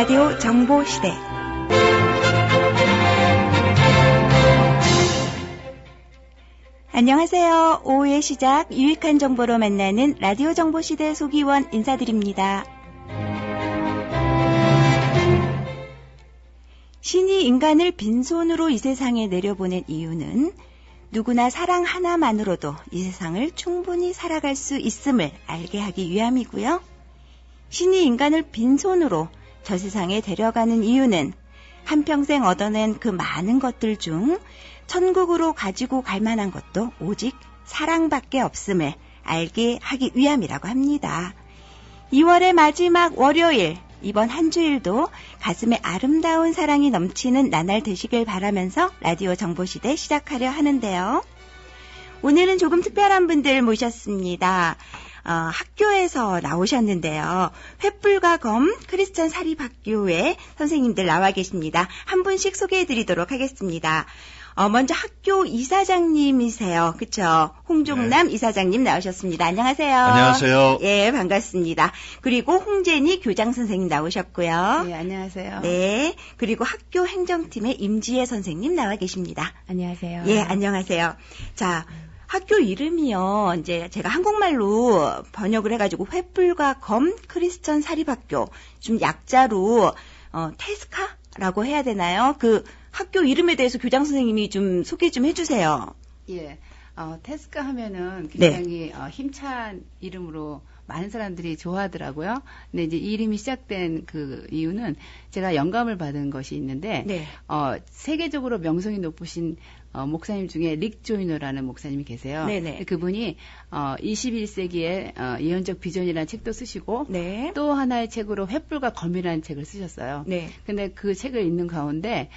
라디오 정보시대. 안녕하세요. 오후의 시작 유익한 정보로 만나는 라디오 정보시대 소기원 인사드립니다. 신이 인간을 빈손으로 이 세상에 내려보낸 이유는 누구나 사랑 하나만으로도 이 세상을 충분히 살아갈 수 있음을 알게 하기 위함이고요. 신이 인간을 빈손으로 저 세상에 데려가는 이유는 한평생 얻어낸 그 많은 것들 중 천국으로 가지고 갈 만한 것도 오직 사랑밖에 없음을 알게 하기 위함이라고 합니다. 2월의 마지막 월요일, 이번 한 주일도 가슴에 아름다운 사랑이 넘치는 나날 되시길 바라면서 라디오 정보시대 시작하려 하는데요. 오늘은 조금 특별한 분들 모셨습니다. 학교에서 나오셨는데요. 횃불과 검 크리스천 사립학교의 선생님들 나와 계십니다. 한 분씩 소개해드리도록 하겠습니다. 먼저 학교 이사장님이세요. 그쵸? 홍종남 네. 이사장님 나오셨습니다. 안녕하세요. 안녕하세요. 예, 반갑습니다. 그리고 홍재니 교장선생님 나오셨고요. 네, 안녕하세요. 네, 그리고 학교 행정팀의 임지혜 선생님 나와 계십니다. 안녕하세요. 예, 안녕하세요. 자, 학교 이름이요. 이제 제가 한국말로 번역을 해가지고 횃불과 검 크리스천 사립학교, 좀 약자로 테스카라고 해야 되나요? 그 학교 이름에 대해서 교장 선생님이 좀 소개 좀 해주세요. 예, 테스카 하면은 굉장히 힘찬 이름으로 많은 사람들이 좋아하더라고요. 근데 이제 이 이름이 시작된 그 이유는 제가 영감을 받은 것이 있는데, 네. 세계적으로 명성이 높으신 목사님 중에 릭 조이너라는 목사님이 계세요. 네네. 그분이 21세기의 예언적 비전이라는 책도 쓰시고 네. 또 하나의 책으로 횃불과 검이라는 책을 쓰셨어요. 네. 근데 그 책을 읽는 가운데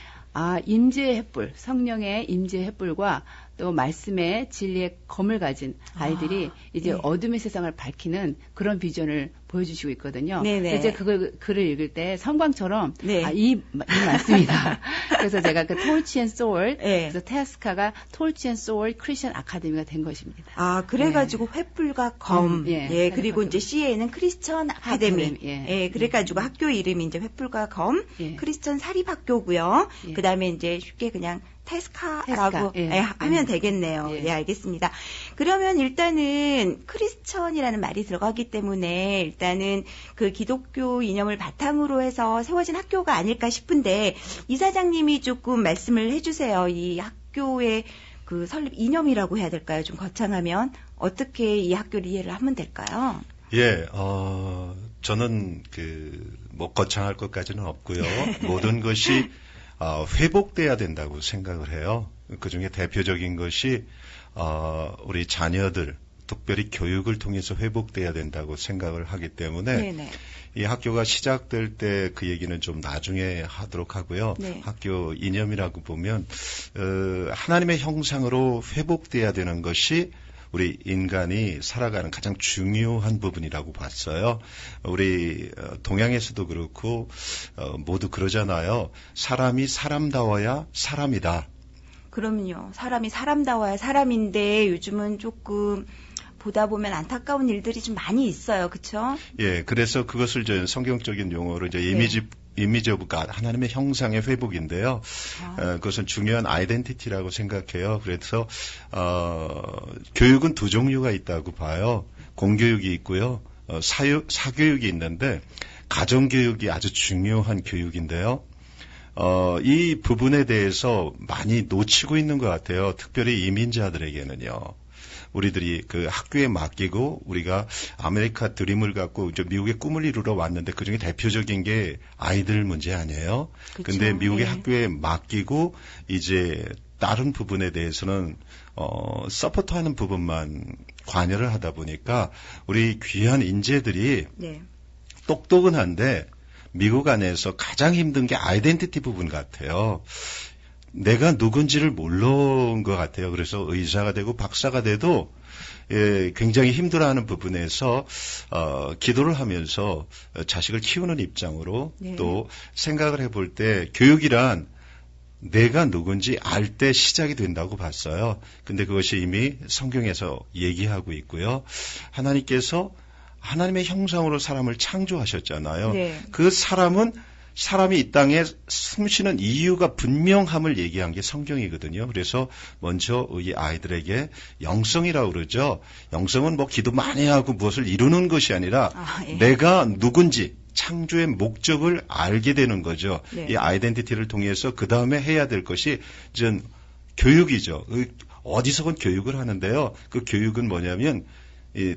임재의 횃불, 성령의 임재의 횃불과 또 말씀의 진리의 검을 가진 아이들이 이제 네. 어둠의 세상을 밝히는 그런 비전을 보여주시고 있거든요. 네네. 이제 그 글을 읽을 때 성광처럼 네. 이 말씀이다. 그래서 제가 그 Torch and Sword, 네. 그래서 테스카가 Torch and Sword 크리스천 아카데미가 된 것입니다. 그래가지고 횃불과 검, 예, 그리고 이제 C에는 크리스천 아카데미, 예, 그래가지고 학교 이름이 이제 횃불과 검, 크리스천 사립학교고요. 그 다음에 이제 쉽게 그냥 테스카라고 하면 되겠네요. 예, 알겠습니다. 그러면 일단은 크리스천이라는 말이 들어가기 때문에 일단은 그 기독교 이념을 바탕으로 해서 세워진 학교가 아닐까 싶은데 이사장님이 조금 말씀을 해주세요. 이 학교의 그 설립 이념이라고 해야 될까요? 좀 거창하면 어떻게 이 학교를 이해를 하면 될까요? 예, 저는 거창할 것까지는 없고요. 모든 것이 회복돼야 된다고 생각을 해요. 그 중에 대표적인 것이 우리 자녀들, 특별히 교육을 통해서 회복돼야 된다고 생각을 하기 때문에 네네. 이 학교가 시작될 때 그 얘기는 좀 나중에 하도록 하고요. 네. 학교 이념이라고 보면 하나님의 형상으로 회복돼야 되는 것이 우리 인간이 살아가는 가장 중요한 부분이라고 봤어요. 우리 동양에서도 그렇고 모두 그러잖아요. 사람이 사람다워야 사람이다. 그럼요. 사람이 사람다워야 사람인데 요즘은 조금 보다 보면 안타까운 일들이 좀 많이 있어요. 그렇죠? 예, 그래서 그것을 성경적인 용어로 이제 이미지 오브 갓, 하나님의 형상의 회복인데요. 그것은 중요한 아이덴티티라고 생각해요. 그래서 교육은 두 종류가 있다고 봐요. 공교육이 있고요. 사교육이 있는데 가정교육이 아주 중요한 교육인데요. 이 부분에 대해서 많이 놓치고 있는 것 같아요. 특별히 이민자들에게는요. 우리들이 그 학교에 맡기고 우리가 아메리카 드림을 갖고 이제 미국의 꿈을 이루러 왔는데 그중에 대표적인 게 아이들 문제 아니에요. 그쵸? 근데 미국의 학교에 맡기고 이제 다른 부분에 대해서는 서포트하는 부분만 관여를 하다 보니까 우리 귀한 인재들이 똑똑은 한데 미국 안에서 가장 힘든 게 아이덴티티 부분 같아요. 내가 누군지를 모르는 것 같아요. 그래서 의사가 되고 박사가 돼도 굉장히 힘들어하는 부분에서 기도를 하면서 자식을 키우는 입장으로 또 생각을 해볼 때 교육이란 내가 누군지 알 때 시작이 된다고 봤어요. 근데 그것이 이미 성경에서 얘기하고 있고요. 하나님께서 하나님의 형상으로 사람을 창조하셨잖아요. 그 사람은 사람이 이 땅에 숨쉬는 이유가 분명함을 얘기한 게 성경이거든요. 그래서 먼저 이 아이들에게 영성이라고 그러죠. 영성은 뭐 기도 많이 하고 무엇을 이루는 것이 아니라 예. 내가 누군지 창조의 목적을 알게 되는 거죠. 네. 이 아이덴티티를 통해서 그 다음에 해야 될 것이 전 교육이죠. 어디서건 교육을 하는데요. 그 교육은 뭐냐면 이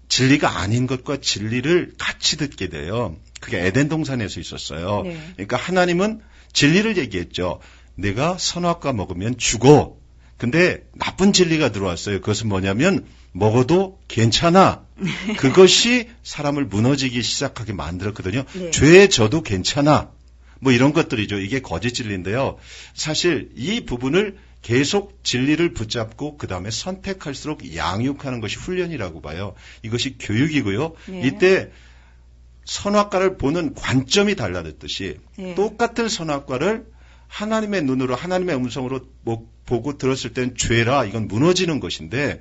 진리가 아닌 것과 진리를 같이 듣게 돼요. 그게 에덴 동산에서 있었어요. 네. 그러니까 하나님은 진리를 얘기했죠. 내가 선악과 먹으면 죽어. 근데 나쁜 진리가 들어왔어요. 그것은 뭐냐면 먹어도 괜찮아. 그것이 사람을 무너지기 시작하게 만들었거든요. 네. 죄에 져도 괜찮아. 뭐 이런 것들이죠. 이게 거짓 진리인데요. 사실 이 부분을 계속 진리를 붙잡고 그 다음에 선택할수록 양육하는 것이 훈련이라고 봐요. 이것이 교육이고요. 네. 이때 선악과를 보는 관점이 달라졌듯이 네. 똑같은 선악과를 하나님의 눈으로 하나님의 음성으로 보고 들었을 땐 죄라 이건 무너지는 것인데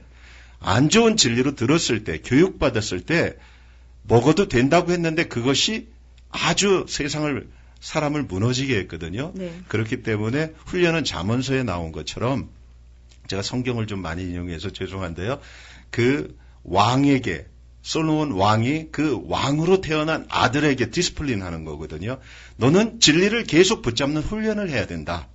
안 좋은 진리로 들었을 때 교육받았을 때 먹어도 된다고 했는데 그것이 아주 사람을 무너지게 했거든요. 네. 그렇기 때문에 훈련은 잠언서에 나온 것처럼 제가 성경을 좀 많이 인용해서 죄송한데요. 그 왕에게 솔로몬 왕이 그 왕으로 태어난 아들에게 디스플린 하는 거거든요. 너는 진리를 계속 붙잡는 훈련을 해야 된다.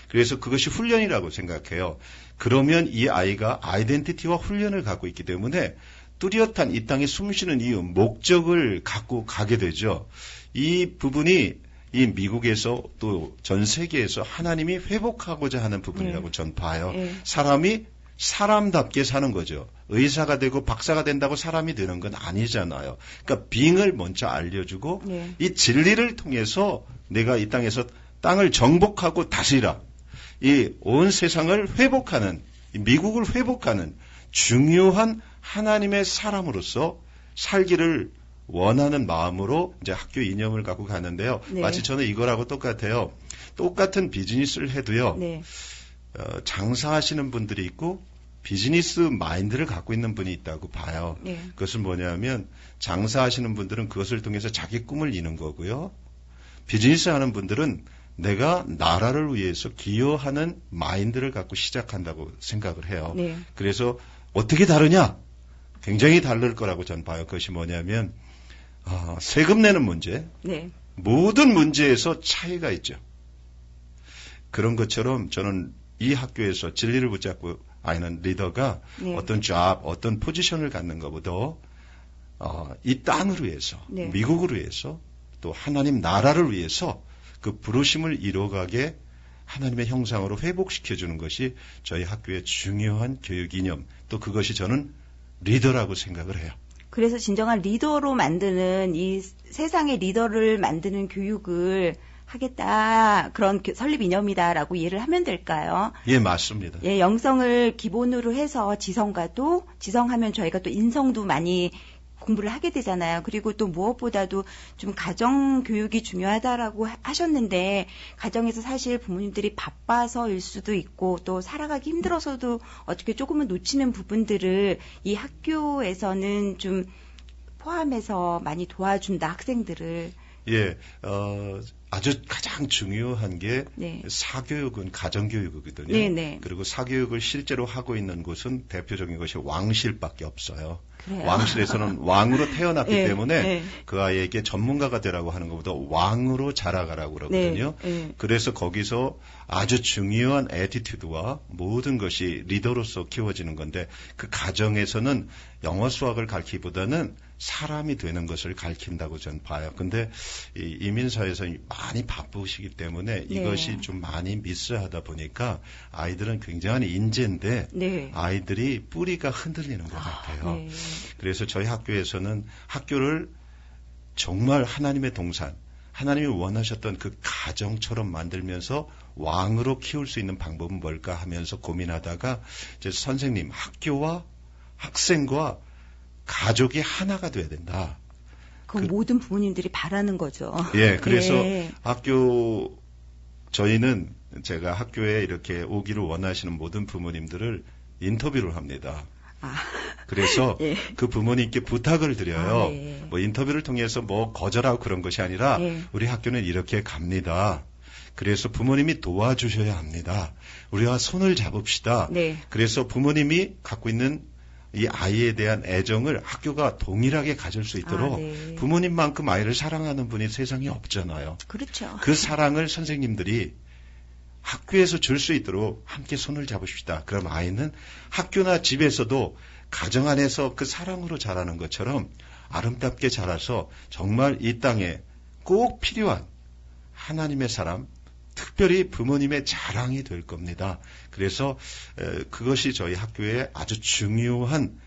그래서 그것이 훈련이라고 생각해요. 그러면 이 아이가 아이덴티티와 훈련을 갖고 있기 때문에 뚜렷한 이 땅에 숨쉬는 이유, 목적을 갖고 가게 되죠. 이 부분이 이 미국에서 또 전 세계에서 하나님이 회복하고자 하는 부분이라고 전 봐요. 사람이 사람답게 사는 거죠. 의사가 되고 박사가 된다고 사람이 되는 건 아니잖아요. 그러니까 빙을 먼저 알려주고 이 진리를 통해서 내가 이 땅에서 땅을 정복하고 다스리라. 이 온 세상을 회복하는, 미국을 회복하는 중요한 하나님의 사람으로서 살기를 원하는 마음으로 이제 학교 이념을 갖고 가는데요. 네. 마치 저는 이거라고 똑같아요. 똑같은 비즈니스를 해도요. 네. 장사하시는 분들이 있고 비즈니스 마인드를 갖고 있는 분이 있다고 봐요. 네. 그것은 뭐냐면 장사하시는 분들은 그것을 통해서 자기 꿈을 이루는 거고요. 비즈니스 하는 분들은 내가 나라를 위해서 기여하는 마인드를 갖고 시작한다고 생각을 해요. 네. 그래서 어떻게 다르냐? 굉장히 다를 거라고 전 봐요. 그것이 뭐냐면 세금 내는 문제, 네. 모든 문제에서 차이가 있죠. 그런 것처럼 저는 이 학교에서 진리를 붙잡고 아이는 리더가 네. 어떤 어떤 포지션을 갖는 것보다 이 땅을 위해서, 네. 미국을 위해서, 또 하나님 나라를 위해서 그 부르심을 이뤄가게 하나님의 형상으로 회복시켜주는 것이 저희 학교의 중요한 교육 이념, 또 그것이 저는 리더라고 생각을 해요. 그래서 진정한 리더로 만드는 이 세상의 리더를 만드는 교육을 하겠다. 그런 설립 이념이다라고 이해를 하면 될까요? 예, 맞습니다. 예, 영성을 기본으로 해서 지성하면 저희가 또 인성도 많이 공부를 하게 되잖아요. 그리고 또 무엇보다도 좀 가정 교육이 중요하다라고 하셨는데 가정에서 사실 부모님들이 바빠서일 수도 있고 또 살아가기 힘들어서도 어떻게 조금은 놓치는 부분들을 이 학교에서는 좀 포함해서 많이 도와준다, 학생들을. 예, 아주 가장 중요한 게 네. 사교육은 가정교육이거든요. 네네. 그리고 사교육을 실제로 하고 있는 곳은 대표적인 것이 왕실밖에 없어요. 그래요? 왕실에서는 왕으로 태어났기 네, 때문에 네. 그 아이에게 전문가가 되라고 하는 것보다 왕으로 자라가라고 그러거든요. 네. 그래서 거기서 아주 중요한 애티튜드와 모든 것이 리더로서 키워지는 건데 그 가정에서는 영어 수학을 가르치기보다는 사람이 되는 것을 가르친다고 저는 봐요. 근데 이 이민사회에서 많이 바쁘시기 때문에 이것이 좀 많이 미스하다 보니까 아이들은 굉장한 인재인데 네. 아이들이 뿌리가 흔들리는 것 같아요. 네. 그래서 저희 학교에서는 학교를 정말 하나님의 동산, 하나님이 원하셨던 그 가정처럼 만들면서 왕으로 키울 수 있는 방법은 뭘까 하면서 고민하다가 이제 선생님, 학교와 학생과 가족이 하나가 돼야 된다. 그 모든 부모님들이 바라는 거죠. 예, 그래서 네. 저희는 제가 학교에 이렇게 오기를 원하시는 모든 부모님들을 인터뷰를 합니다. 아. 그래서 예. 그 부모님께 부탁을 드려요. 아, 네. 뭐 인터뷰를 통해서 뭐 거절하고 그런 것이 아니라 예. 우리 학교는 이렇게 갑니다. 그래서 부모님이 도와주셔야 합니다. 우리와 손을 잡읍시다. 네. 그래서 부모님이 갖고 있는 이 아이에 대한 애정을 학교가 동일하게 가질 수 있도록 네. 부모님만큼 아이를 사랑하는 분이 세상에 없잖아요. 그렇죠. 그 사랑을 선생님들이 학교에서 줄 수 있도록 함께 손을 잡읍시다. 그럼 아이는 학교나 집에서도 가정 안에서 그 사랑으로 자라는 것처럼 아름답게 자라서 정말 이 땅에 꼭 필요한 하나님의 사람, 특별히 부모님의 자랑이 될 겁니다. 그래서 그것이 저희 학교의 아주 중요한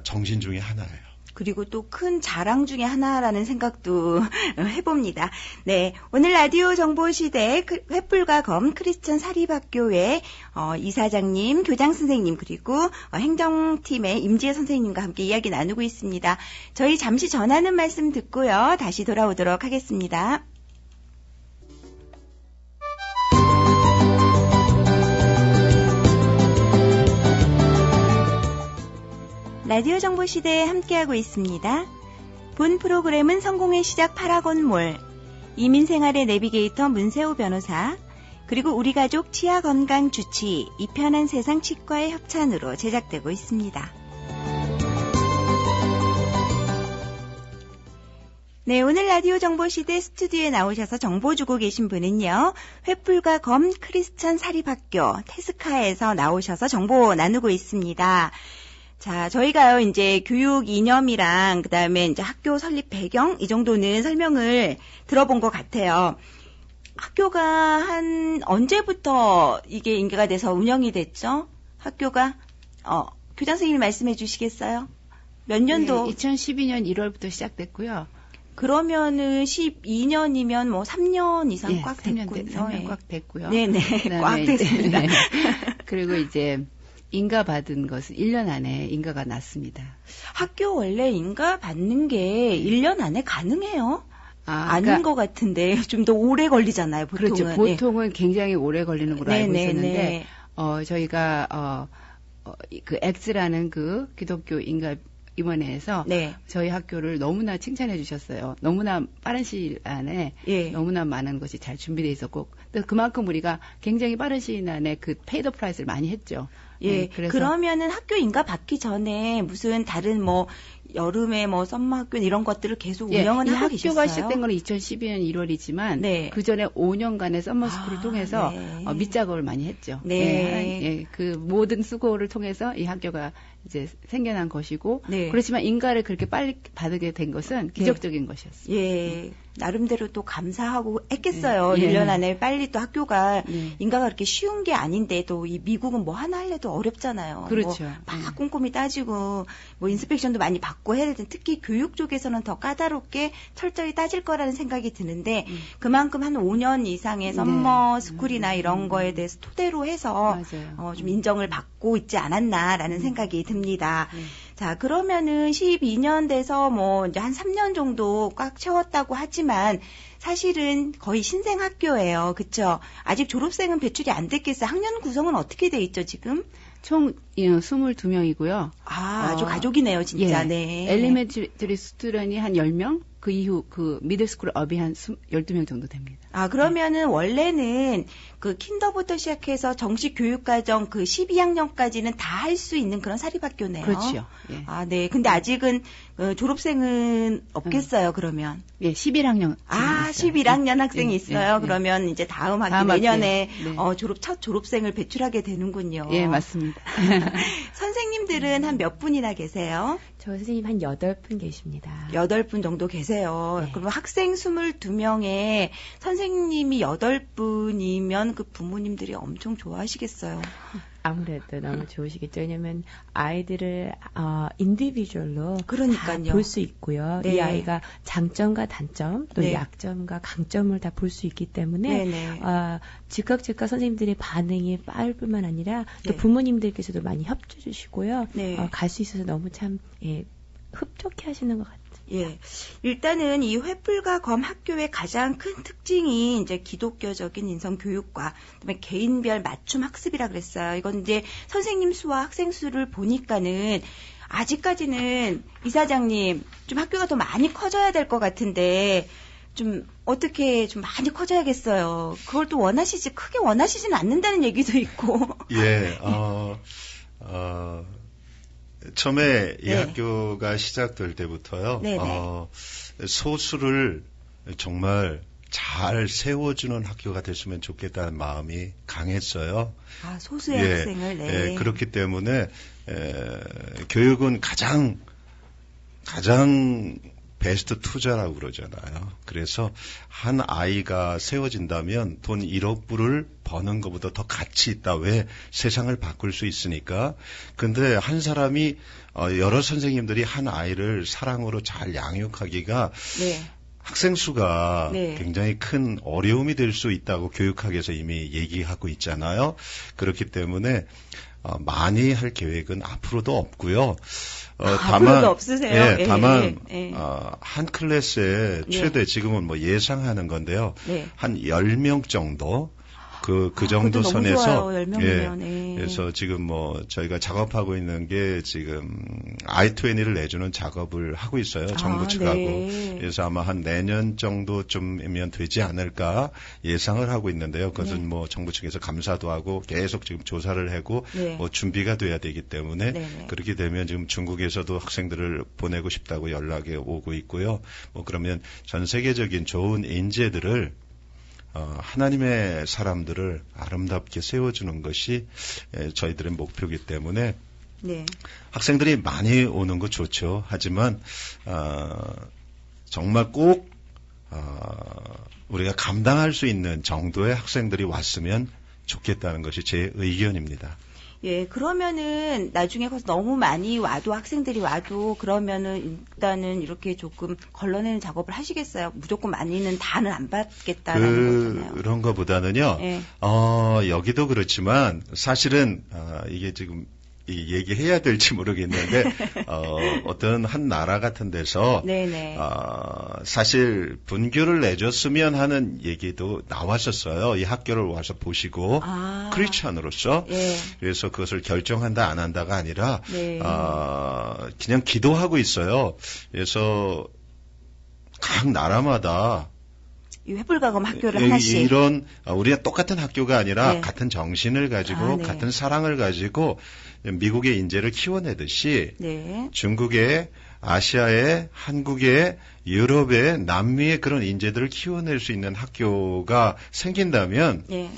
정신 중에 하나예요. 그리고 또 큰 자랑 중에 하나라는 생각도 해봅니다. 네, 오늘 라디오 정보시대 횃불과 검 크리스천 사립학교의 이사장님, 교장 선생님 그리고 행정팀의 임지혜 선생님과 함께 이야기 나누고 있습니다. 저희 잠시 전하는 말씀 듣고요. 다시 돌아오도록 하겠습니다. 라디오 정보시대에 함께하고 있습니다. 본 프로그램은 성공의 시작 파라곤몰, 이민생활의 내비게이터 문세호 변호사, 그리고 우리 가족 치아건강주치, 이 편한 세상 치과의 협찬으로 제작되고 있습니다. 네, 오늘 라디오 정보시대 스튜디오에 나오셔서 정보 주고 계신 분은요, 횃불과 검 크리스천 사립학교 테스카에서 나오셔서 정보 나누고 있습니다. 자, 저희가요, 이제 교육 이념이랑 그다음에 이제 학교 설립 배경 이 정도는 설명을 들어본 것 같아요. 학교가 한 언제부터 이게 인계가 돼서 운영이 됐죠? 학교가 교장 선생님이 말씀해 주시겠어요? 몇 년도? 네, 2012년 1월부터 시작됐고요. 그러면은 12년이면 뭐 3년 이상 네, 꽉 3년 됐군요. 3년 꽉 됐고요. 네네, 꽉 됐습니다. 네. 그리고 이제 인가 받은 것은 1년 안에 인가가 났습니다. 학교 원래 인가 받는 게 1년 안에 가능해요? 아닌 그러니까, 것 같은데 좀 더 오래 걸리잖아요, 보통은. 그렇죠. 보통은 굉장히 오래 걸리는 걸로 알고 있었는데 저희가 그 엑스라는 그 기독교 인가 임원회에서 네. 저희 학교를 너무나 칭찬해 주셨어요. 너무나 빠른 시일 안에 예. 너무나 많은 것이 잘 준비되어 있었고 그만큼 우리가 굉장히 빠른 시일 안에 그 페이더 프라이스를 많이 했죠. 예. 그래서 그러면은 학교 인가 받기 전에 무슨 다른 뭐 여름에 뭐 썸머 학교 이런 것들을 계속 운영은 하고 계셨어요? 학교가 시작된 건 2012년 1월이지만 네. 그 전에 5년간의 썸머스쿨을 통해서 네. 밑작업을 많이 했죠. 네. 그 모든 수고를 통해서 이 학교가 이제 생겨난 것이고 네. 그렇지만 인가를 그렇게 빨리 받게 된 것은 기적적인 것이었어요. 예. 나름대로 또 감사하고 했겠어요. 예. 1년 안에 빨리 또 학교가 예. 인가가 그렇게 쉬운 게 아닌데 또 이 미국은 뭐 하나 하려도 어렵잖아요. 그렇죠. 막 꼼꼼히 따지고 뭐 인스펙션도 많이 받고 해야 되는 특히 교육 쪽에서는 더 까다롭게 철저히 따질 거라는 생각이 드는데 그만큼 한 5년 이상의 썸머 스쿨이나 이런 거에 대해서 토대로 해서 맞아요. 좀 인정을 받고 있지 않았나라는 생각이 듭니다. 자, 그러면은 12년 돼서 뭐 이제 한 3년 정도 꽉 채웠다고 하지만 사실은 거의 신생 학교예요. 그쵸? 아직 졸업생은 배출이 안 됐겠어요. 학년 구성은 어떻게 돼 있죠, 지금? 총 22이고요. 아주 가족이네요, 진짜. 예. 네. 엘리멘터리 스튜던이 한 10명, 그 이후 그 미들스쿨 업이 한 12명 정도 됩니다. 그러면은 원래는 그 킨더부터 시작해서 정식 교육과정 그 12학년까지는 다 할 수 있는 그런 사립학교네요. 그렇죠. 예. 네. 근데 아직은 졸업생은 없겠어요, 그러면. 예, 11학년. 11학년 학생이 있어요. 그러면 이제 다음 학기 내년에 네. 첫 졸업생을 배출하게 되는군요. 예, 맞습니다. 선생님들은 한 몇 분이나 계세요? 저 선생님 한 8분 계십니다. 8분 정도 계세요. 네. 그럼 학생 22명에 선생님이 8분이면 그 부모님들이 엄청 좋아하시겠어요. 아무래도 너무 좋으시겠죠. 왜냐면 아이들을 인디비주얼로 그러니까요. 볼 수 있고요. 네. 이 아이가 장점과 단점 또 네. 약점과 강점을 다 볼 수 있기 때문에 네네. 즉각 선생님들의 반응이 빠를 뿐만 아니라 또 네. 부모님들께서도 많이 협조해 주시고요. 네. 갈 수 있어서 너무 참 흡족해 하시는 것 같아요. 예. 일단은 이 횃불과 검 학교의 가장 큰 특징이 이제 기독교적인 인성 교육과 그다음에 개인별 맞춤 학습이라 그랬어요. 이건 이제 선생님 수와 학생 수를 보니까는 아직까지는 이사장님 좀 학교가 더 많이 커져야 될 것 같은데 좀 어떻게 좀 많이 커져야겠어요. 그걸 또 크게 원하시진 않는다는 얘기도 있고. 예, 처음에 이 네. 학교가 시작될 때부터요, 네네. 소수를 정말 잘 세워주는 학교가 됐으면 좋겠다는 마음이 강했어요. 아, 소수의 예, 학생을, 네. 예, 그렇기 때문에, 교육은 가장 베스트 투자라고 그러잖아요. 그래서 한 아이가 세워진다면 돈 1억 불을 버는 것보다 더 가치 있다. 왜? 세상을 바꿀 수 있으니까. 근데 한 사람이 여러 선생님들이 한 아이를 사랑으로 잘 양육하기가 네. 학생 수가 네. 굉장히 큰 어려움이 될 수 있다고 교육학에서 이미 얘기하고 있잖아요. 그렇기 때문에 많이 할 계획은 앞으로도 없고요. 앞으로도 없으세요? 예, 예, 다만 예. 한 클래스에 예. 최대 지금은 뭐 예상하는 건데요. 네. 한 10명 정도 그 정도 그것도 너무 선에서 좋아요. 10명이면. 예. 그래서 지금 뭐 저희가 작업하고 있는 게 지금 i20를 내주는 작업을 하고 있어요. 정부 측하고. 네. 그래서 아마 한 내년 정도쯤이면 되지 않을까 예상을 하고 있는데요. 그것은 네. 뭐 정부 측에서 감사도 하고 계속 지금 조사를 하고 네. 뭐 준비가 돼야 되기 때문에 네네. 그렇게 되면 지금 중국에서도 학생들을 보내고 싶다고 연락이 오고 있고요. 뭐 그러면 전 세계적인 좋은 인재들을 하나님의 사람들을 아름답게 세워주는 것이 저희들의 목표이기 때문에 네. 학생들이 많이 오는 거 좋죠. 하지만 정말 꼭 우리가 감당할 수 있는 정도의 학생들이 왔으면 좋겠다는 것이 제 의견입니다. 예, 그러면은 나중에 거기서 너무 많이 와도 학생들이 와도 그러면은 일단은 이렇게 조금 걸러내는 작업을 하시겠어요? 무조건 많이는 다는 안 받겠다라는 거잖아요. 그런 거보다는요. 예. 여기도 그렇지만 사실은 이게 지금 얘기해야 될지 모르겠는데 어떤 한 나라 같은 데서 네네. 사실 분교를 내줬으면 하는 얘기도 나왔었어요. 이 학교를 와서 보시고 크리스찬으로서 예. 그래서 그것을 결정한다 안 한다가 아니라 네. 그냥 기도하고 있어요. 그래서 각 나라마다 이 횃불가검 학교를 하나씩. 이런 우리가 똑같은 학교가 아니라 네. 같은 정신을 가지고 네. 같은 사랑을 가지고 미국의 인재를 키워내듯이 네. 중국의 아시아의 한국의 유럽의 남미의 그런 인재들을 키워낼 수 있는 학교가 생긴다면 네.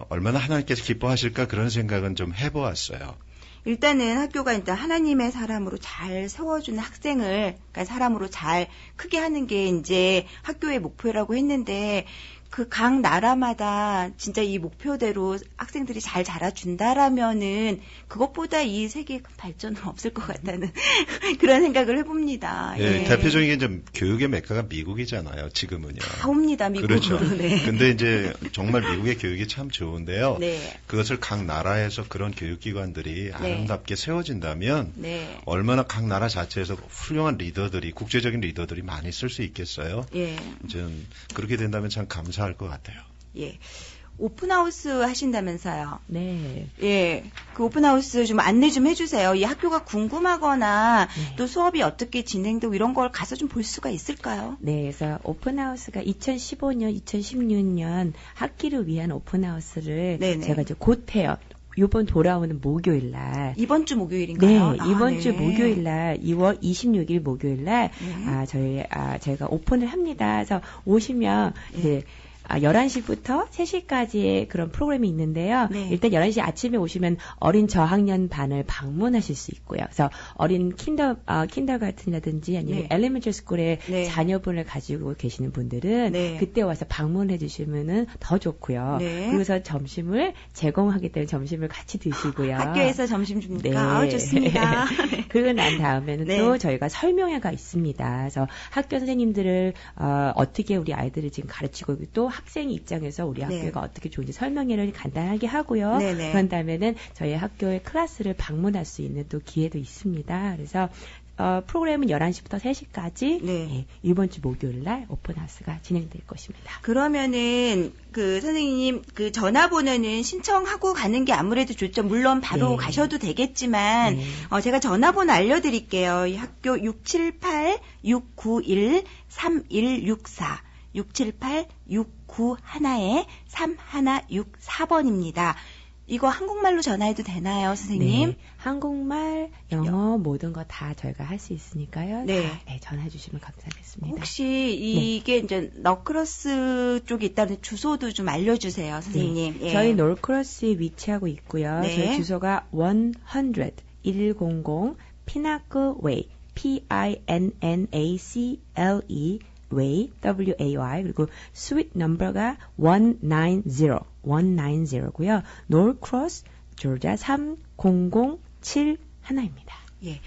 얼마나 하나님께서 기뻐하실까 그런 생각은 좀 해보았어요. 일단은 학교가 일단 하나님의 사람으로 잘 세워주는 학생을, 그러니까 사람으로 잘 크게 하는 게 이제 학교의 목표라고 했는데, 그 각 나라마다 진짜 이 목표대로 학생들이 잘 자라준다라면은 그것보다 이 세계의 큰 발전은 없을 것 같다는 그런 생각을 해봅니다. 예, 예. 대표적인 게 좀 교육의 메카가 미국이잖아요. 지금은요. 다 옵니다, 미국으로. 그렇죠. 네. 근데 이제 정말 미국의 교육이 참 좋은데요. 네. 그것을 각 나라에서 그런 교육기관들이 아름답게 세워진다면 네. 얼마나 각 나라 자체에서 훌륭한 리더들이 국제적인 리더들이 많이 쓸 수 있겠어요. 예. 저는 그렇게 된다면 참 감사할 것 같아요. 예. 오픈하우스 하신다면서요. 네. 예. 그 오픈하우스 좀 안내 좀 해주세요. 이 학교가 궁금하거나 또 수업이 어떻게 진행되고 이런 걸 가서 좀 볼 수가 있을까요? 네, 그래서 오픈하우스가 2015년, 2016년 학기를 위한 오픈하우스를 네네. 제가 이제 곧 해요. 이번 돌아오는 목요일 날. 이번 주 목요일인가요? 네, 이번 네. 주 목요일 날, 2월 26일 목요일 날, 네. 제가 오픈을 합니다. 그래서 오시면, 이제, 11시부터 3시까지의 그런 프로그램이 있는데요. 네. 일단 11시 아침에 오시면 어린 저학년 반을 방문하실 수 있고요. 그래서 어린 킨더가튼이라든지 아니면 네. 엘리멘터리 스쿨에 네. 자녀분을 가지고 계시는 분들은 네. 그때 와서 방문해 주시면은 더 좋고요. 네. 그래서 점심을 제공하기 때문에 점심을 같이 드시고요. 학교에서 점심 줍니까? 네. 아, 좋습니다. 그러고 난 다음에는 네. 또 저희가 설명회가 있습니다. 그래서 학교 선생님들을 어떻게 우리 아이들을 지금 가르치고 있고 또 학생 입장에서 우리 네. 학교가 어떻게 좋은지 설명회를 간단하게 하고요. 네네. 그런 다음에는 저희 학교의 클래스를 방문할 수 있는 또 기회도 있습니다. 그래서 프로그램은 11시부터 3시까지 네. 예, 이번 주 목요일 날 오픈하우스가 진행될 것입니다. 그러면은 선생님 전화번호는 신청하고 가는 게 아무래도 좋죠. 물론 바로 네. 가셔도 되겠지만 네. 제가 전화번호 알려드릴게요. 이 학교 678-691-3164 678-691-3164번입니다. 이거 한국말로 전화해도 되나요, 선생님? 네, 한국말, 영어 모든 거 다 저희가 할 수 있으니까요. 네. 다, 전화해 주시면 감사하겠습니다. 혹시 이게 이제 너크로스 쪽에 있다는 주소도 좀 알려주세요, 선생님. 네, 예. 저희 놀크로스에 위치하고 있고요. 네. 저희 주소가 100 피나클 웨이 PINNACLE way WAY 그리고 스윗 넘버가 190고요. 놀크로스 조지아 30071입니다. 예.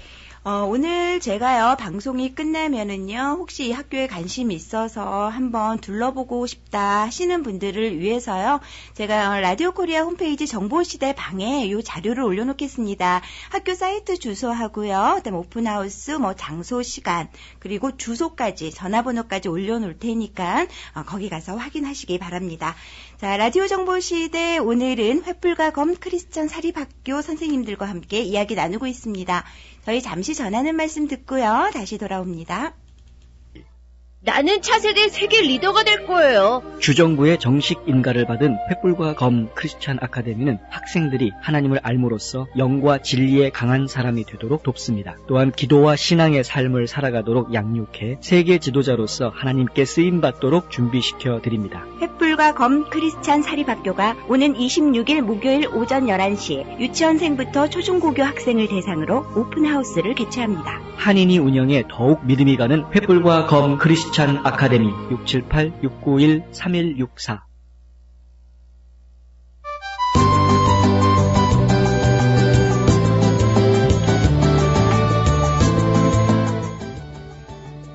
오늘 제가요, 방송이 끝나면은요, 혹시 이 학교에 관심이 있어서 한번 둘러보고 싶다 하시는 분들을 위해서요, 제가 라디오 코리아 홈페이지 정보시대 방에 이 자료를 올려놓겠습니다. 학교 사이트 주소하고요, 그다음에 오픈하우스, 장소, 시간, 그리고 주소까지, 전화번호까지 올려놓을 테니까, 거기 가서 확인하시기 바랍니다. 자, 라디오 정보시대 오늘은 횃불과 검 크리스천 사립학교 선생님들과 함께 이야기 나누고 있습니다. 저희 잠시 전하는 말씀 듣고요. 다시 돌아옵니다. 나는 차세대 세계 리더가 될 거예요. 주정부의 정식 인가를 받은 횃불과 검 크리스찬 아카데미는 학생들이 하나님을 알므로써 영과 진리에 강한 사람이 되도록 돕습니다. 또한 기도와 신앙의 삶을 살아가도록 양육해 세계 지도자로서 하나님께 쓰임받도록 준비시켜 드립니다. 횃불과 검 크리스찬 사립학교가 오는 26일 목요일 오전 11시 유치원생부터 초중고교 학생을 대상으로 오픈하우스를 개최합니다. 한인이 운영해 더욱 믿음이 가는 횃불과 검 크리스찬 아카데미 678-691-3164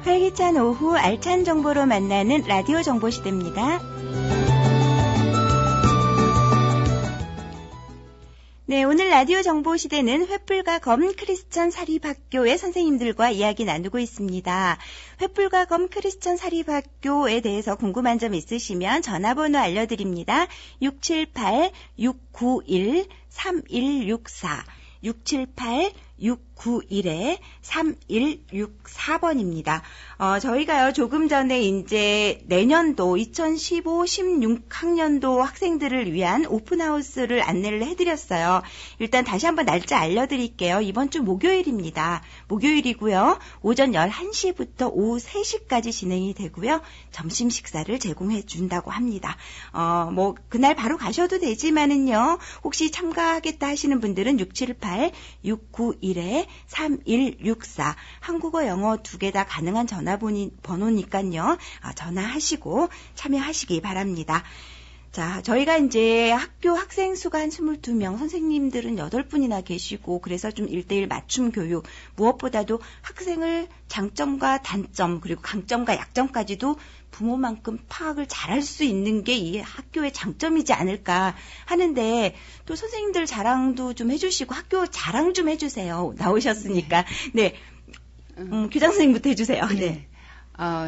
활기찬 오후 알찬 정보로 만나는 라디오 정보시대입니다. 네, 오늘 라디오 정보시대는 횃불과 검 크리스천 사립학교의 선생님들과 이야기 나누고 있습니다. 횃불과 검 크리스천 사립학교에 대해서 궁금한 점 있으시면 전화번호 알려드립니다. 678-691-3164 678-691-3164번입니다. 저희가요, 조금 전에 이제 내년도 2015-16학년도 학생들을 위한 오픈하우스를 안내를 해드렸어요. 일단 다시 한번 날짜 알려드릴게요. 이번 주 목요일입니다. 목요일이고요. 오전 11시부터 오후 3시까지 진행이 되고요. 점심 식사를 제공해 준다고 합니다. 그날 바로 가셔도 되지만은요, 혹시 참가하겠다 하시는 분들은 678-691-3164 한국어, 영어 두 개 다 가능한 전화번호니까요. 전화하시고 참여하시기 바랍니다. 자, 저희가 이제 학교 학생 수가 한 22명, 선생님들은 8분이나 계시고, 그래서 좀 1:1 맞춤 교육, 무엇보다도 학생을 장점과 단점, 그리고 강점과 약점까지도 부모만큼 파악을 잘할 수 있는 게 이 학교의 장점이지 않을까 하는데, 또 선생님들 자랑도 좀 해주시고, 학교 자랑 좀 해주세요. 나오셨으니까. 네. 교장 선생님부터 해주세요. 네.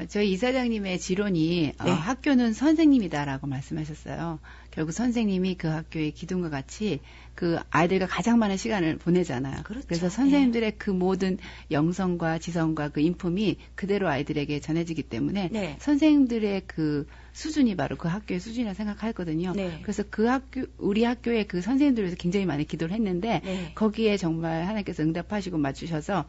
저희 이사장님의 지론이 네. 학교는 선생님이다라고 말씀하셨어요. 결국 선생님이 그 학교의 기둥과 같이 그 아이들과 가장 많은 시간을 보내잖아요. 그렇죠. 그래서 선생님들의 그 모든 영성과 지성과 그 인품이 그대로 아이들에게 전해지기 때문에 네. 선생님들의 그 수준이 바로 그 학교의 수준이라 생각하거든요. 네. 그래서 그 학교, 우리 학교의 그 선생님들을 위해서 굉장히 많이 기도를 했는데 네. 거기에 정말 하나님께서 응답하시고 맞추셔서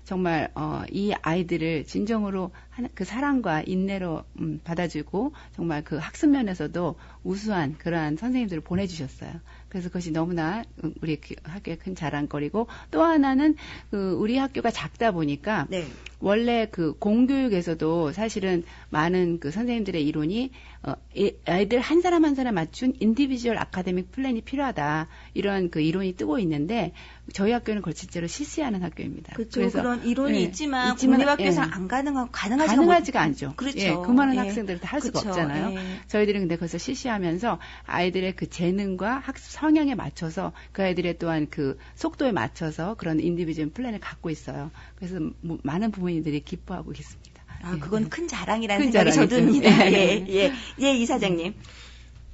정말 이 아이들을 진정으로 그 사랑과 인내로 받아주고 정말 그 학습 면에서도 우수한 그러한 선생님들을 보내주셨어요. 그래서 그것이 너무나 우리 학교의 큰 자랑거리고, 또 하나는 우리 학교가 작다 보니까 네. 원래 그 공교육에서도 사실은 많은 그 선생님들의 이론이 아이들 한 사람 한 사람 맞춘 인디비주얼 아카데믹 플랜이 필요하다. 이런 그 이론이 뜨고 있는데 저희 학교는 그걸 진짜로 실시하는 학교입니다. 그렇죠. 그래서 그런 이론이 예, 있지만 국립학교에서는 안 가능하지가 않죠. 그렇죠. 예, 그 많은 예. 학생들을 다 할 수가 그렇죠. 없잖아요. 예. 저희들은 근데 그것을 실시하면서 아이들의 그 재능과 학습 성향에 맞춰서 그 아이들의 또한 그 속도에 맞춰서 그런 인디비주얼 플랜을 갖고 있어요. 그래서 많은 부모님들이 기뻐하고 있습니다. 아, 그건 큰 자랑이라는 큰 생각이 자랑이죠. 듭니다. 예. 예, 이사장님.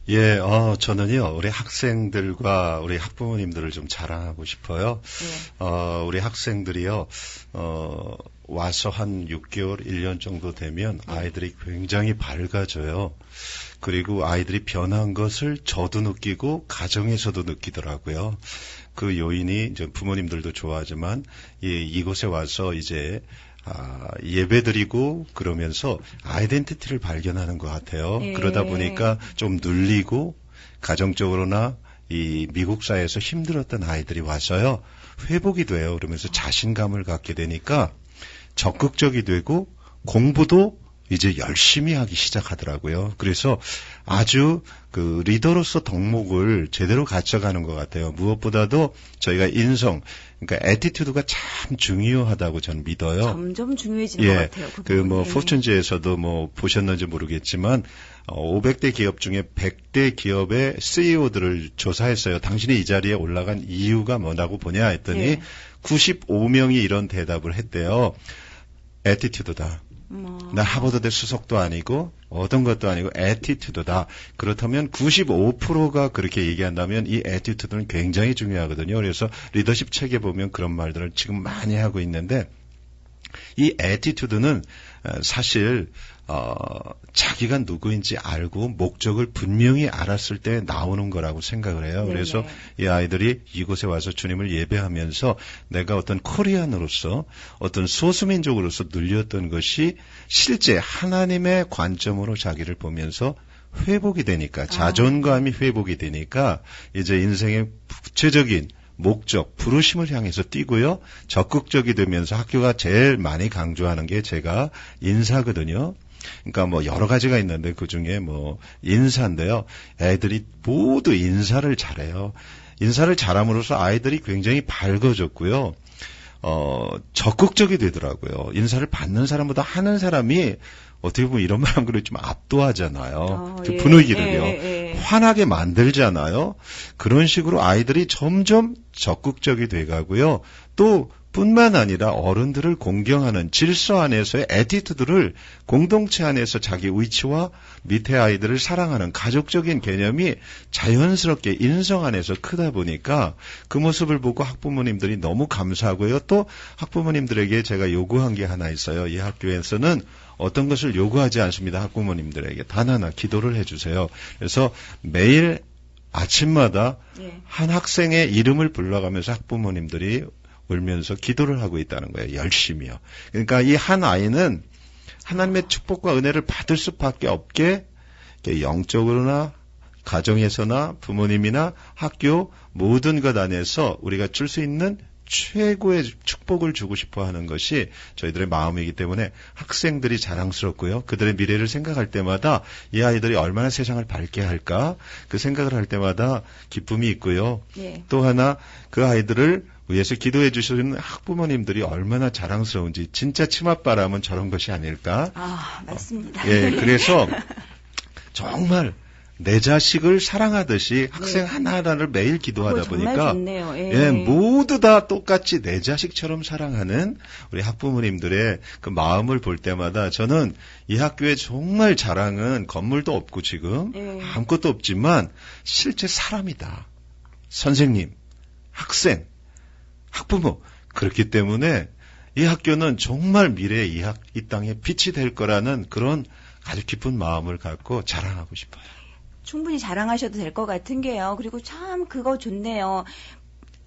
예, 저는요, 우리 학생들과 우리 학부모님들을 좀 자랑하고 싶어요. 우리 학생들이요, 와서 한 6개월, 1년 정도 되면 아이들이 굉장히 밝아져요. 그리고 아이들이 변한 것을 저도 느끼고 가정에서도 느끼더라고요. 그 요인이 이제 부모님들도 좋아하지만 이곳에 와서 이제 예배드리고 그러면서 아이덴티티를 발견하는 것 같아요. 예. 그러다 보니까 좀 눌리고 가정적으로나 이 미국 사회에서 힘들었던 아이들이 와서요. 회복이 돼요. 그러면서 자신감을 갖게 되니까 적극적이 되고 공부도 이제 열심히 하기 시작하더라고요. 그래서 아주 그 리더로서 덕목을 제대로 갖춰가는 것 같아요. 무엇보다도 저희가 인성, 그러니까 애티튜드가 참 중요하다고 저는 믿어요. 점점 중요해지는 것 같아요. 그 뭐 포춘지에서도 뭐 보셨는지 모르겠지만 500대 기업 중에 100대 기업의 CEO들을 조사했어요. 당신이 이 자리에 올라간 이유가 뭐라고 보냐 했더니 예. 95명이 이런 대답을 했대요. 애티튜드다. 나 하버드대 수석도 아니고 어떤 것도 아니고 애티튜드다. 그렇다면 95%가 그렇게 얘기한다면 이 애티튜드는 굉장히 중요하거든요. 그래서 리더십 책에 보면 그런 말들을 지금 많이 하고 있는데 이 애티튜드는 사실 자기가 누구인지 알고 목적을 분명히 알았을 때 나오는 거라고 생각을 해요. 네네. 그래서 이 아이들이 이곳에 와서 주님을 예배하면서 내가 어떤 코리안으로서 어떤 소수민족으로서 눌렸던 것이 실제 하나님의 관점으로 자기를 보면서 회복이 되니까 자존감이 회복이 되니까 이제 인생의 구체적인 목적, 부르심을 향해서 뛰고요. 적극적이 되면서 학교가 제일 많이 강조하는 게 제가 인사거든요. 그러니까 뭐 여러 가지가 있는데 그중에 뭐 인사인데요. 애들이 모두 인사를 잘해요. 인사를 잘함으로써 아이들이 굉장히 밝아졌고요. 적극적이 되더라고요. 인사를 받는 사람보다 하는 사람이 어떻게 보면 이런 말 하면 그래 좀 압도하잖아요. 그 분위기를요. 환하게 만들잖아요. 그런 식으로 아이들이 점점 적극적이 돼가고요. 또 뿐만 아니라 어른들을 공경하는 질서 안에서의 애티튜드를 공동체 안에서 자기 위치와 밑에 아이들을 사랑하는 가족적인 개념이 자연스럽게 인성 안에서 크다 보니까 그 모습을 보고 학부모님들이 너무 감사하고요. 또 학부모님들에게 제가 요구한 게 하나 있어요. 이 학교에서는 어떤 것을 요구하지 않습니다. 학부모님들에게 단 하나 기도를 해주세요. 그래서 매일 아침마다 한 학생의 이름을 불러가면서 학부모님들이 울면서 기도를 하고 있다는 거예요. 열심히요. 그러니까 이 한 아이는 하나님의 축복과 은혜를 받을 수밖에 없게 영적으로나 가정에서나 부모님이나 학교 모든 것 안에서 우리가 줄 수 있는 최고의 축복을 주고 싶어 하는 것이 저희들의 마음이기 때문에 학생들이 자랑스럽고요. 그들의 미래를 생각할 때마다 이 아이들이 얼마나 세상을 밝게 할까 그 생각을 할 때마다 기쁨이 있고요. 또 하나 그 아이들을 위해서 기도해 주시는 학부모님들이 얼마나 자랑스러운지 진짜 치맛바람은 저런 것이 아닐까. 맞습니다. 예, 그래서 정말 내 자식을 사랑하듯이 학생 하나하나를 매일 기도하다 보니까 좋네요. 모두 다 똑같이 내 자식처럼 사랑하는 우리 학부모님들의 그 마음을 볼 때마다 저는 이 학교에 정말 자랑은 건물도 없고 지금 아무것도 없지만 실제 사람이다. 선생님, 학생, 학부모. 그렇기 때문에 이 학교는 정말 미래의 이 땅에 빛이 될 거라는 그런 아주 기쁜 마음을 갖고 자랑하고 싶어요. 충분히 자랑하셔도 될 것 같은 게요. 그리고 참 그거 좋네요.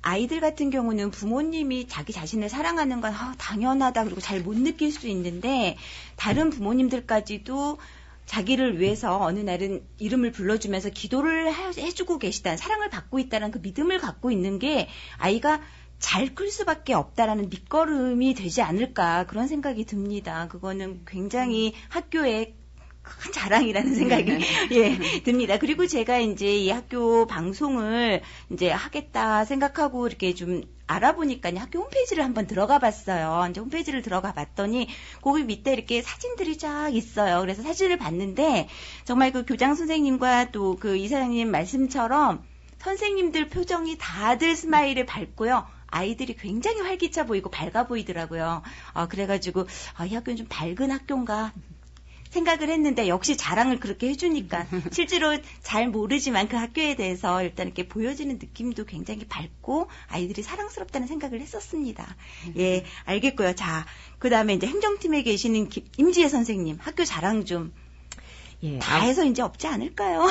아이들 같은 경우는 부모님이 자기 자신을 사랑하는 건 당연하다 그리고 잘 못 느낄 수 있는데 다른 부모님들까지도 자기를 위해서 어느 날은 이름을 불러주면서 기도를 해주고 계시다는 사랑을 받고 있다는 그 믿음을 갖고 있는 게 아이가 잘 클 수밖에 없다라는 밑거름이 되지 않을까 그런 생각이 듭니다. 그거는 굉장히 학교에 큰 자랑이라는 생각이 예, 듭니다. 그리고 제가 이제 이 학교 방송을 이제 하겠다 생각하고 이렇게 좀 알아보니까 학교 홈페이지를 한번 들어가 봤어요. 이제 홈페이지를 들어가 봤더니 거기 밑에 이렇게 사진들이 쫙 있어요. 그래서 사진을 봤는데 정말 그 교장 선생님과 또 그 이사장님 말씀처럼 선생님들 표정이 다들 스마일을 밟고요. 아이들이 굉장히 활기차 보이고 밝아 보이더라고요. 그래가지고 이 학교는 좀 밝은 학교인가 생각을 했는데 역시 자랑을 그렇게 해주니까 실제로 잘 모르지만 그 학교에 대해서 일단 이렇게 보여지는 느낌도 굉장히 밝고 아이들이 사랑스럽다는 생각을 했었습니다. 예, 알겠고요. 자, 그 다음에 이제 행정팀에 계시는 임지혜 선생님 학교 자랑 좀 예, 다 해서 이제 없지 않을까요?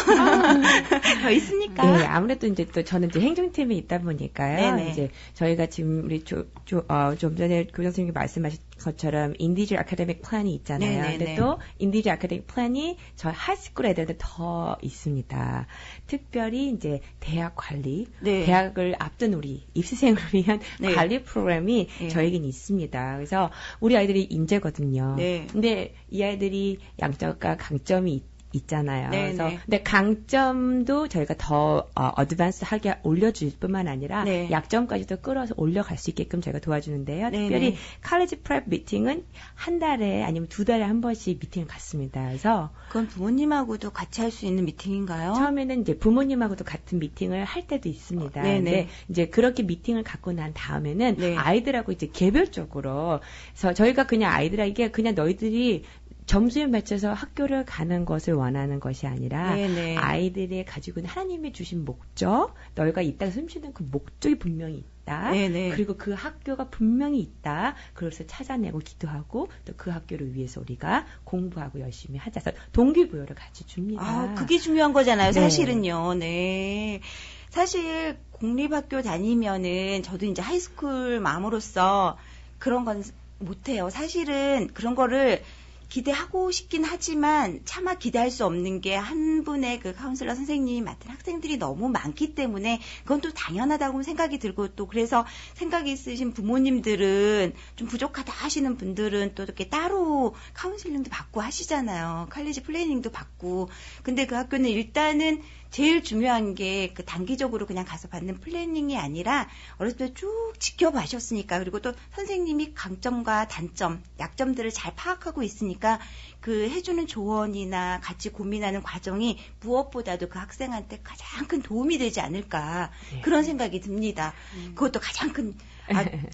더 있습니까? 네, 아무래도 이제 또 저는 이제 행정팀에 있다 보니까요. 네네. 이제 저희가 지금 우리 좀 전에 교장 선생님이 말씀하신 것처럼 인디지 아카데믹 플랜이 있잖아요. 네네네. 근데 또 인디지 아카데믹 플랜이 저희 하이스쿨 애들한테 더 있습니다. 특별히 이제 대학 관리, 네. 대학을 앞둔 우리 입시생을 위한 네. 관리 프로그램이 네. 저에겐 있습니다. 그래서 우리 아이들이 인재거든요. 네. 근데 이 아이들이 양점과 강점이 있잖아요. 네, 그래서 네. 근데 강점도 저희가 더 어드밴스하게 올려줄 뿐만 아니라 네. 약점까지도 끌어서 올려갈 수 있게끔 저희가 도와주는데요. 네, 특별히 네. 칼리지 프랩 미팅은 한 달에 아니면 2달에 한 번씩 미팅을 갖습니다. 그래서 그건 부모님하고도 같이 할 수 있는 미팅인가요? 처음에는 이제 부모님하고도 같은 미팅을 할 때도 있습니다. 네네. 근데 이제 그렇게 미팅을 갖고 난 다음에는 네. 아이들하고 이제 개별적으로 그래서 저희가 그냥 아이들에게 그냥 너희들이 점수에 맞춰서 학교를 가는 것을 원하는 것이 아니라 네네. 아이들이 가지고 있는 하나님이 주신 목적, 너희가 이 땅에 숨쉬는 그 목적이 분명히 있다. 네네. 그리고 그 학교가 분명히 있다. 그것을 찾아내고 기도하고 또 그 학교를 위해서 우리가 공부하고 열심히 하자. 그래서 동기부여를 같이 줍니다. 그게 중요한 거잖아요, 네. 사실은요. 네. 사실 공립학교 다니면은 저도 이제 하이스쿨 맘으로서 그런 건 못해요. 사실은 그런 거를 기대하고 싶긴 하지만 차마 기대할 수 없는 게 한 분의 그 카운슬러 선생님이 맡은 학생들이 너무 많기 때문에 그건 또 당연하다고 생각이 들고 또 그래서 생각이 있으신 부모님들은 좀 부족하다 하시는 분들은 또 이렇게 따로 카운슬링도 받고 하시잖아요. 칼리지 플래닝도 받고. 근데 그 학교는 일단은 제일 중요한 게 그 단기적으로 그냥 가서 받는 플래닝이 아니라 어렸을 때 쭉 지켜봐셨으니까 그리고 또 선생님이 강점과 단점, 약점들을 잘 파악하고 있으니까 그 해주는 조언이나 같이 고민하는 과정이 무엇보다도 그 학생한테 가장 큰 도움이 되지 않을까 그런 생각이 듭니다. 그것도 가장 큰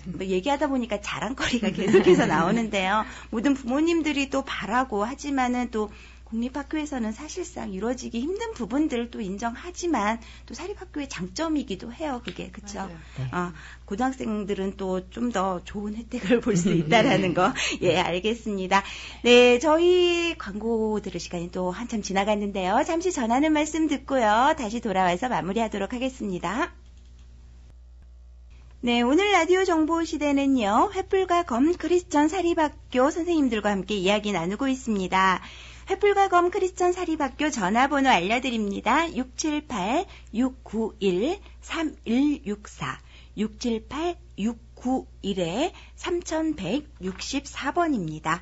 뭐 얘기하다 보니까 자랑거리가 계속해서 나오는데요. 모든 부모님들이 또 바라고 하지만은 또 공립학교에서는 사실상 이루어지기 힘든 부분들을 또 인정하지만 또 사립학교의 장점이기도 해요. 그게 그렇죠. 고등학생들은 또 좀 더 좋은 혜택을 볼 수 있다라는 거. 예, 알겠습니다. 네, 저희 광고 들을 시간이 또 한참 지나갔는데요. 잠시 전하는 말씀 듣고요. 다시 돌아와서 마무리하도록 하겠습니다. 네, 오늘 라디오 정보 시대는요. 횃불과 검 크리스천 사립학교 선생님들과 함께 이야기 나누고 있습니다. 횃불과 검 크리스천 사립학교 전화번호 알려드립니다. 678-691-3164 678-691-3164번입니다.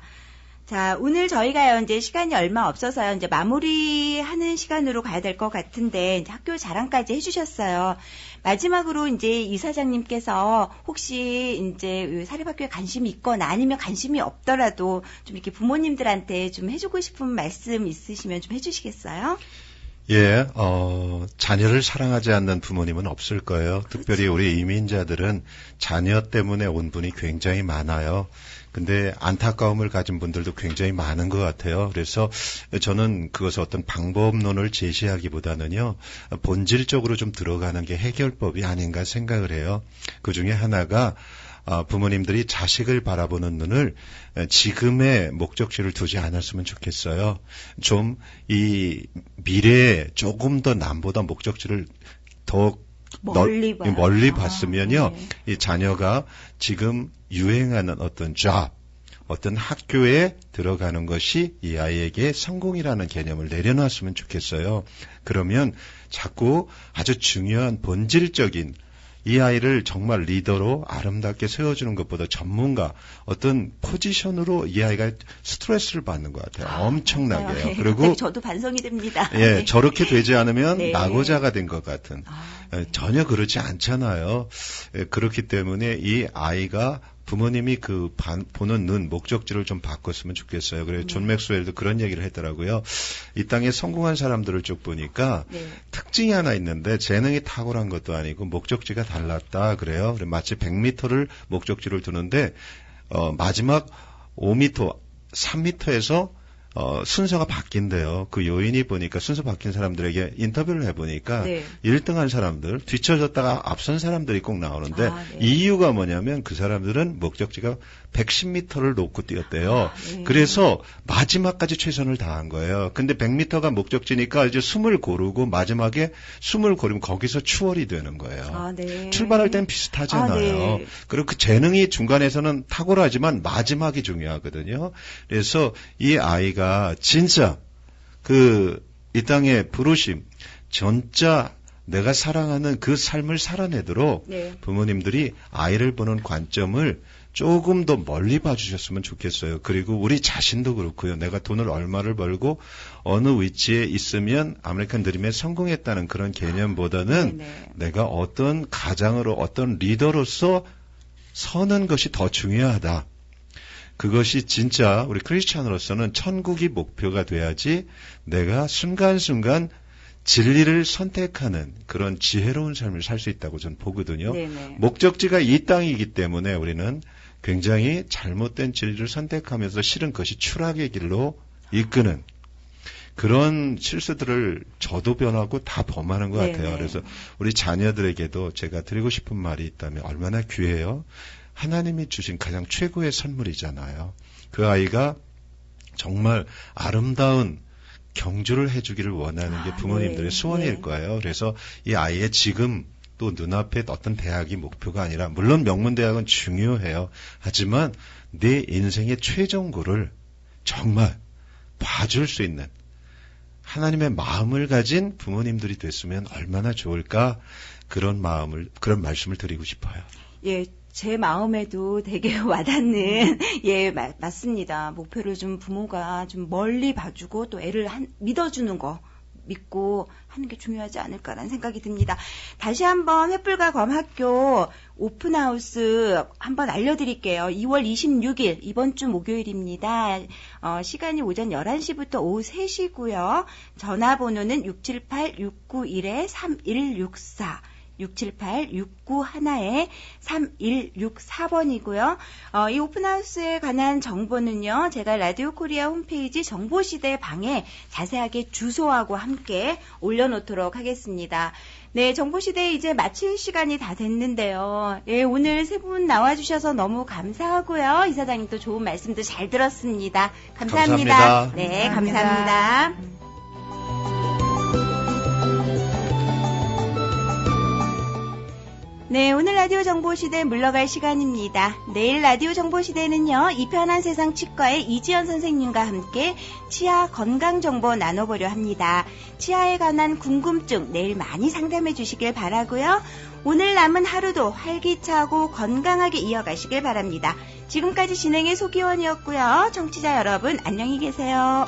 자, 오늘 저희가요, 이제 시간이 얼마 없어서요, 이제 마무리하는 시간으로 가야 될 것 같은데, 이제 학교 자랑까지 해주셨어요. 마지막으로 이제 이사장님께서 혹시 이제 사립학교에 관심이 있거나 아니면 관심이 없더라도 좀 이렇게 부모님들한테 좀 해주고 싶은 말씀 있으시면 좀 해주시겠어요? 예, 자녀를 사랑하지 않는 부모님은 없을 거예요. 특별히 우리 이민자들은 자녀 때문에 온 분이 굉장히 많아요. 근데 안타까움을 가진 분들도 굉장히 많은 것 같아요. 그래서 저는 그것을 어떤 방법론을 제시하기보다는요, 본질적으로 좀 들어가는 게 해결법이 아닌가 생각을 해요. 그 중에 하나가 부모님들이 자식을 바라보는 눈을 지금의 목적지를 두지 않았으면 좋겠어요. 좀 이 미래에 조금 더 남보다 목적지를 더 멀리 봤으면요. 네. 이 자녀가 지금 유행하는 어떤 어떤 학교에 들어가는 것이 이 아이에게 성공이라는 개념을 내려놨으면 좋겠어요. 그러면 자꾸 아주 중요한 본질적인 이 아이를 정말 리더로 아름답게 세워주는 것보다 전문가, 어떤 포지션으로 이 아이가 스트레스를 받는 것 같아요. 엄청나게요. 네. 그리고 저도 반성이 됩니다. 예, 네. 저렇게 되지 않으면 네. 낙오자가 된 것 같은. 네. 전혀 그렇지 않잖아요. 그렇기 때문에 이 아이가 부모님이 보는 눈, 목적지를 좀 바꿨으면 좋겠어요. 그래서 존 맥스웰도 그런 얘기를 했더라고요. 이 땅에 성공한 사람들을 쭉 보니까 네. 특징이 하나 있는데 재능이 탁월한 것도 아니고 목적지가 달랐다 그래요. 그래서 마치 100m를 목적지를 두는데 마지막 5m, 3m에서 순서가 바뀐대요. 그 요인이 보니까 순서 바뀐 사람들에게 인터뷰를 해보니까 네. 1등한 사람들, 뒤쳐졌다가 앞선 사람들이 꼭 나오는데 네. 이유가 뭐냐면 그 사람들은 목적지가 110m를 놓고 뛰었대요. 네. 그래서 마지막까지 최선을 다한 거예요. 근데 100m가 목적지니까 이제 숨을 고르고 마지막에 숨을 고르면 거기서 추월이 되는 거예요. 네. 출발할 땐 비슷하잖아요. 네. 그리고 그 재능이 중간에서는 탁월하지만 마지막이 중요하거든요. 그래서 이 아이가 진짜 이 땅의 부르심, 진짜 내가 사랑하는 그 삶을 살아내도록 네. 부모님들이 아이를 보는 관점을 조금 더 멀리 봐주셨으면 좋겠어요. 그리고 우리 자신도 그렇고요. 내가 돈을 얼마를 벌고 어느 위치에 있으면 아메리칸 드림에 성공했다는 그런 개념보다는 네네. 내가 어떤 가장으로 어떤 리더로서 서는 것이 더 중요하다. 그것이 진짜 우리 크리스찬으로서는 천국이 목표가 돼야지 내가 순간순간 진리를 선택하는 그런 지혜로운 삶을 살 수 있다고 저는 보거든요. 네네. 목적지가 이 땅이기 때문에 우리는 굉장히 잘못된 진리를 선택하면서 실은 그것이 추락의 길로 이끄는 그런 실수들을 저도 변하고 다 범하는 것 같아요. 네네. 그래서 우리 자녀들에게도 제가 드리고 싶은 말이 있다면 얼마나 귀해요. 하나님이 주신 가장 최고의 선물이잖아요. 그 아이가 정말 아름다운 경주를 해주기를 원하는 게 부모님들의 네. 소원일 네. 거예요. 그래서 이 아이의 지금 또 눈앞에 어떤 대학이 목표가 아니라 물론 명문대학은 중요해요. 하지만 내 인생의 최종고를 정말 봐줄 수 있는 하나님의 마음을 가진 부모님들이 됐으면 얼마나 좋을까 그런 말씀을 드리고 싶어요. 예, 제 마음에도 되게 와닿는, 예, 맞습니다. 목표를 좀 부모가 좀 멀리 봐주고 또 애를 믿어주는 거, 믿고 하는 게 중요하지 않을까라는 생각이 듭니다. 다시 한번 횃불과 검 학교 오픈하우스 한번 알려드릴게요. 2월 26일, 이번 주 목요일입니다. 시간이 오전 11시부터 오후 3시고요. 전화번호는 678-691-3164. 678-691-3164번이고요. 이 오픈하우스에 관한 정보는요, 제가 라디오 코리아 홈페이지 정보시대 방에 자세하게 주소하고 함께 올려놓도록 하겠습니다. 네, 정보시대 이제 마칠 시간이 다 됐는데요. 예, 오늘 세 분 나와주셔서 너무 감사하고요. 이사장님도 좋은 말씀도 잘 들었습니다. 감사합니다. 감사합니다. 네, 감사합니다. 네, 오늘 라디오 정보시대 물러갈 시간입니다. 내일 라디오 정보시대는요, 이 편한 세상 치과의 이지연 선생님과 함께 치아 건강 정보 나눠보려 합니다. 치아에 관한 궁금증 내일 많이 상담해 주시길 바라고요. 오늘 남은 하루도 활기차고 건강하게 이어가시길 바랍니다. 지금까지 진행의 소기원이었고요. 청취자 여러분 안녕히 계세요.